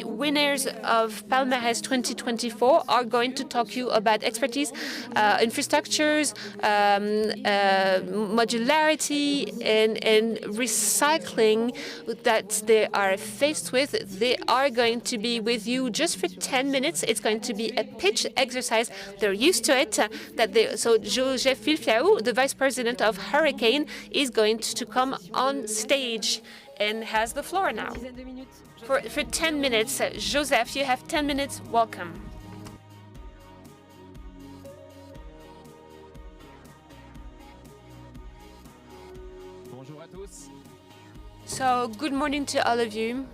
three winners of Palmarès 2024 are going to talk to you about expertise, infrastructures, modularity, and recycling that they are faced with. They are going to be with you just for 10 minutes. It's going to be a pitch exercise. They're used to it. So Joseph Filfiaou, the Vice President of Hurricane, is going to come on stage and has the floor now. For 10 minutes, Joseph, you have 10 minutes. Welcome. So, good morning to all of you.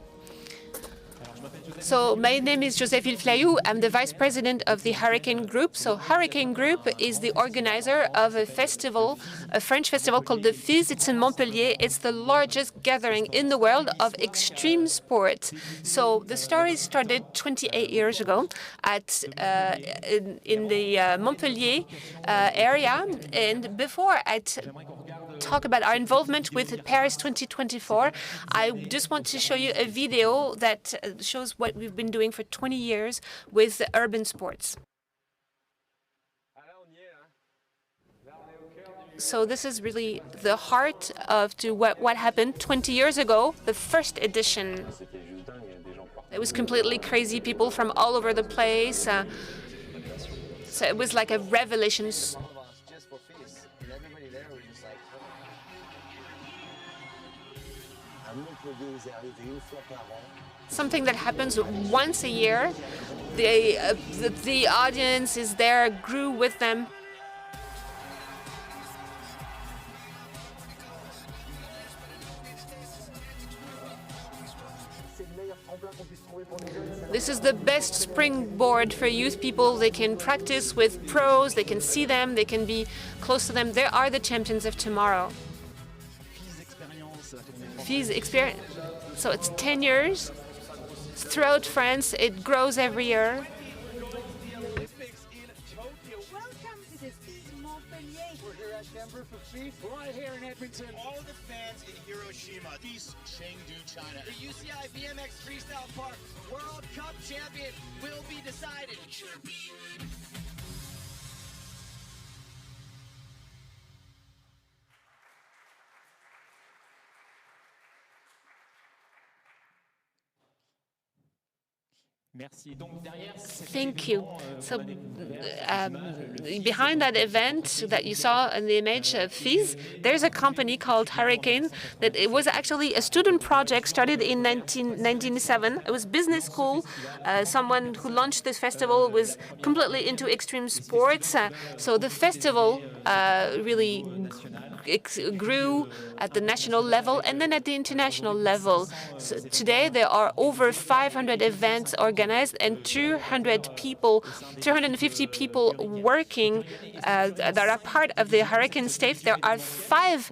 So my name is Joseph Filfiaou. I'm the Vice President of the Hurricane Group. So Hurricane Group is the organizer of a festival, a French festival called the FIS. It's in Montpellier. It's the largest gathering in the world of extreme sports. So the story started 28 years ago in the Montpellier area. And before I talk about our involvement with Paris 2024, I just want to show you a video that shows what we've been doing for 20 years with urban sports. So this is really the heart of what happened 20 years ago, the first edition. It was completely crazy, people from all over the place. So it was like a revelation. Something that happens once a year. The audience is there, grew with them. This is the best springboard for youth people. They can practice with pros, they can see them, they can be close to them. They are the champions of tomorrow. FIS experience. So it's 10 years. Throughout France, it grows every year. Welcome to the FIS Montpellier. We're here at Denver for FIS. We're right here in Edmonton. All the fans in Hiroshima, FIS Chengdu, China. The UCI BMX Freestyle Park World Cup champion will be decided. Thank you. So behind that event that you saw in the image of FIS, there's a company called Hurricane that it was actually a student project started in 1997. It was business school. Someone who launched this festival was completely into extreme sports. So the festival really grew at the national level and then at the international level. So today there are over 500 events organized and 250 people working that are part of the Hurricane staff. There are 5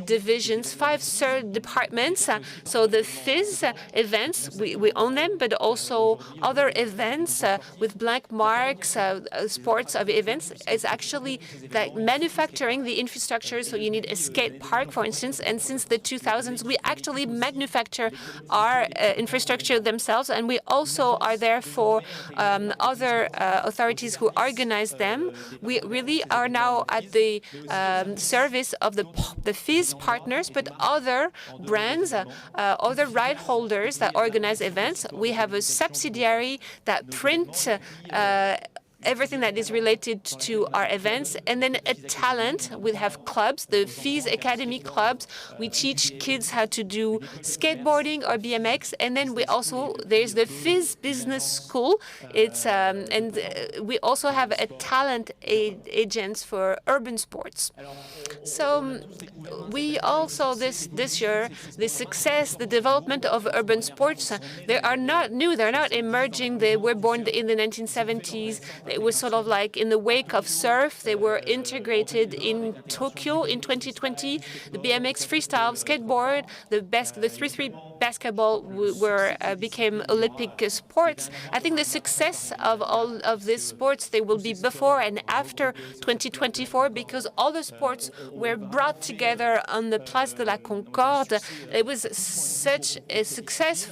divisions, 5 departments. So the FIS events, we own them, but also other events with blank marks, sports of events. It's actually like manufacturing the infrastructure. So you need a skate park, for instance, and since the 2000s, we actually manufacture our infrastructure themselves, and we also are there for other authorities who organize them. We really are now at the service of the FIS partners, but other brands, other right holders that organize events. We have a subsidiary that print everything that is related to our events, and then a talent. We have clubs, the FIS Academy clubs. We teach kids how to do skateboarding or BMX, and then there's the FIS Business School. It's and we also have a talent agents for urban sports. So we also this year the success, the development of urban sports. They are not new. They're not emerging. They were born in the 1970s. It was sort of like in the wake of surf. They were integrated in Tokyo in 2020. The BMX freestyle, skateboard, the 3-3 basketball became Olympic sports. I think the success of all of these sports, they will be before and after 2024 because all the sports were brought together on the Place de la Concorde. It was such a success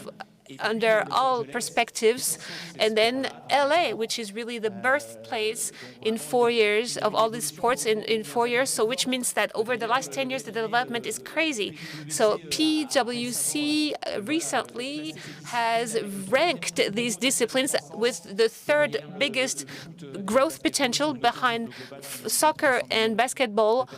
under all perspectives. And then LA, which is really the birthplace in 4 years of all these sports in 4 years. So which means that over the last 10 years, the development is crazy. So PwC recently has ranked these disciplines with the third biggest growth potential behind soccer and basketball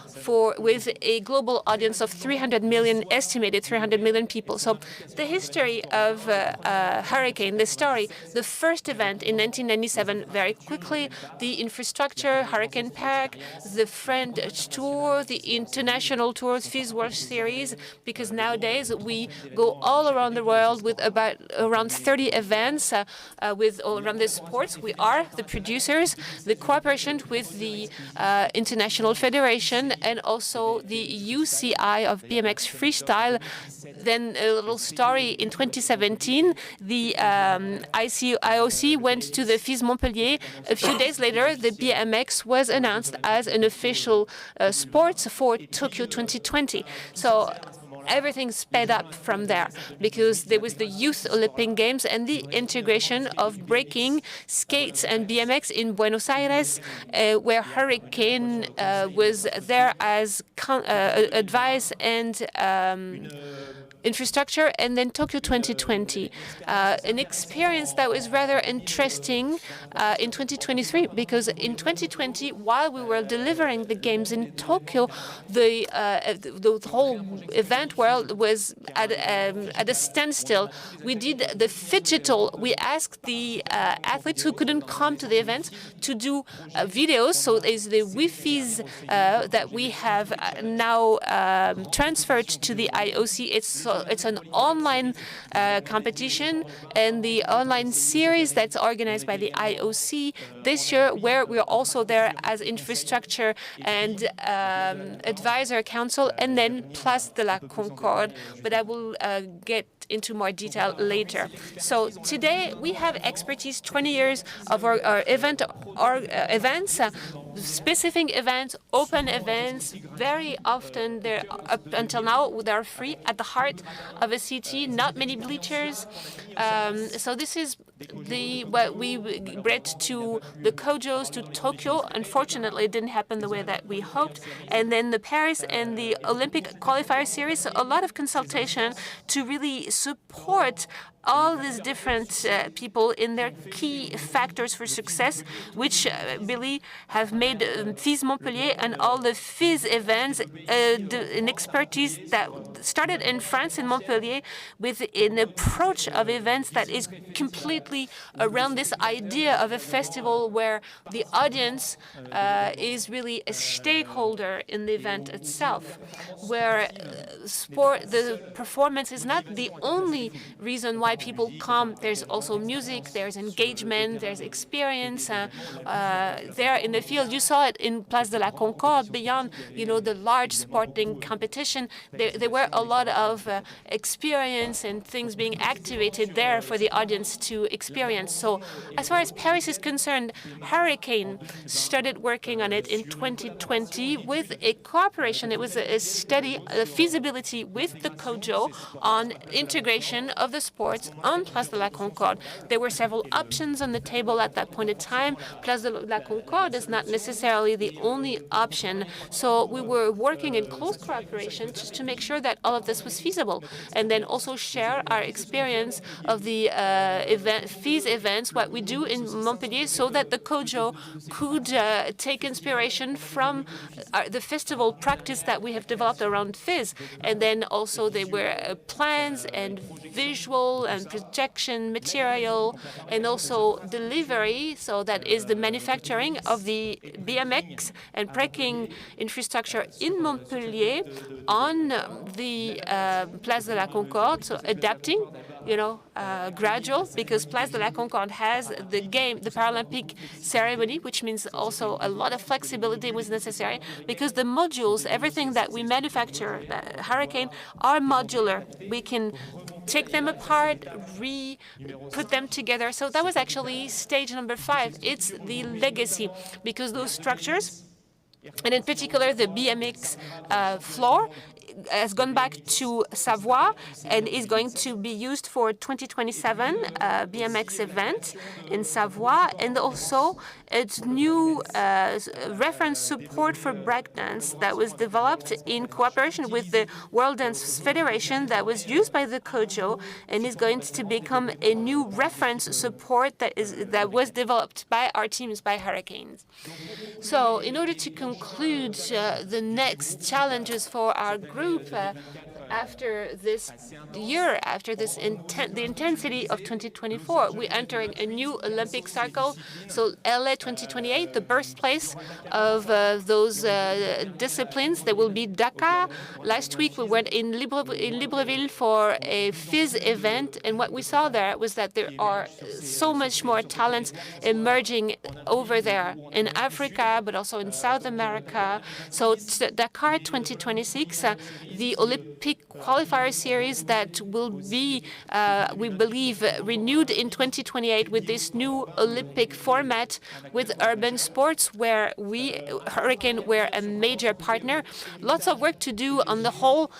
with a global audience of 300 million, estimated 300 million people. So the history of Hurricane, the story, the first event in 1997, very quickly, the infrastructure, Hurricane Park, the French Tour, the international tours, FIS World Series, because nowadays we go all around the world with about around 30 events with all around the sports. We are the producers, the cooperation with the International Federation and also the UCI of BMX Freestyle. Then a little story, in 2017, the IOC went to the FIS Montpellier. A few days later, the BMX was announced as an official sport for Tokyo 2020. So everything sped up from there because there was the Youth Olympic Games and the integration of breaking, skates, and BMX in Buenos Aires, where Hurricane was there as advice and infrastructure, and then Tokyo 2020, an experience that was rather interesting in 2023, because in 2020, while we were delivering the games in Tokyo, the whole event world was at a standstill. We did the phygital. We asked the athletes who couldn't come to the event to do videos. So there's the Wi-Fi's that we have now transferred to the IOC. It's an online competition and the online series that's organized by the IOC this year, where we're also there as infrastructure and advisor council, and then Place de la Concorde. But I will get into more detail later. So today we have expertise, 20 years of our events, specific events, open events. Very often, they're up until now, they're free at the heart of a city, not many bleachers. So this is what we brought to the Kojos, to Tokyo. Unfortunately, it didn't happen the way that we hoped. And then the Paris and the Olympic qualifier series, so a lot of consultation to really support all these different people in their key factors for success, which really have made FIS Montpellier and all the FIS events an expertise that started in France, in Montpellier, with an approach of events that is completely around this idea of a festival where the audience is really a stakeholder in the event itself, where the performance is not the only reason why people come. There's also music, there's engagement, there's experience there in the field. You saw it in Place de la Concorde. Beyond, the large sporting competition, there were a lot of experience and things being activated there for the audience to experience. So as far as Paris is concerned, Hurricane started working on it in 2020 with a cooperation. It was a study, a feasibility with the Kojo on integration of the sports on Place de la Concorde. There were several options on the table at that point in time. Place de la Concorde is not necessarily the only option. So we were working in close cooperation just to make sure that all of this was feasible, and then also share our experience of the FIS events, what we do in Montpellier, so that the Kojo could take inspiration from the festival practice that we have developed around FIS. And then also there were plans and visual and projection material, and also delivery, so that is the manufacturing of the BMX and breaking infrastructure in Montpellier on the Place de la Concorde, so adapting, gradual, because Place de la Concorde has the Paralympic ceremony, which means also a lot of flexibility was necessary, because the modules, everything that we manufacture, the Hurricane, are modular. We can take them apart, put them together. So that was actually stage number 5. It's the legacy, because those structures, and in particular the BMX floor, has gone back to Savoie and is going to be used for 2027 BMX event in Savoie, and also its new reference support for breakdance that was developed in cooperation with the World Dance Federation that was used by the COJO and is going to become a new reference support that was developed by our teams, by Hurricanes. So in order to conclude the next challenges for our group, after this year, after this the intensity of 2024, we're entering a new Olympic cycle. So LA 2028, the birthplace of those disciplines. There will be Dakar. Last week we went in Libreville for a FIS event, and what we saw there was that there are so much more talents emerging over there in Africa, but also in South America. So Dakar 2026, the Olympic qualifier series that will be, we believe, renewed in 2028 with this new Olympic format with urban sports, where Hurricane, we're a major partner. Lots of work to do on the whole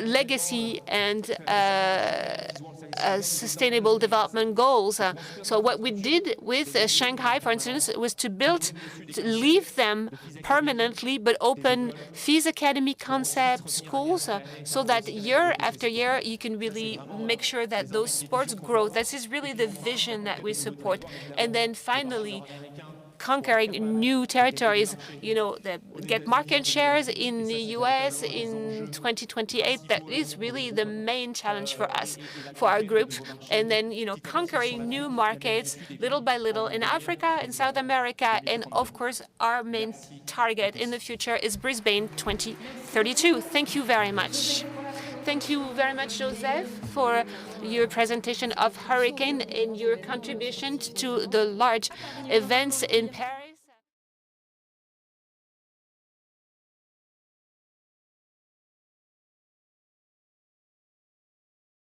legacy and sustainable development goals. So what we did with Shanghai, for instance, was to leave them permanently, but open FIS Academy concept schools so that year after year you can really make sure that those sports grow. This is really the vision that we support. And then finally, conquering new territories, get market shares in the US in 2028. That is really the main challenge for us, for our group. And then, conquering new markets little by little in Africa, in South America, and of course, our main target in the future is Brisbane 2032. Thank you very much. Thank you very much, Joseph, for your presentation of Hurricane and your contribution to the large events in Paris.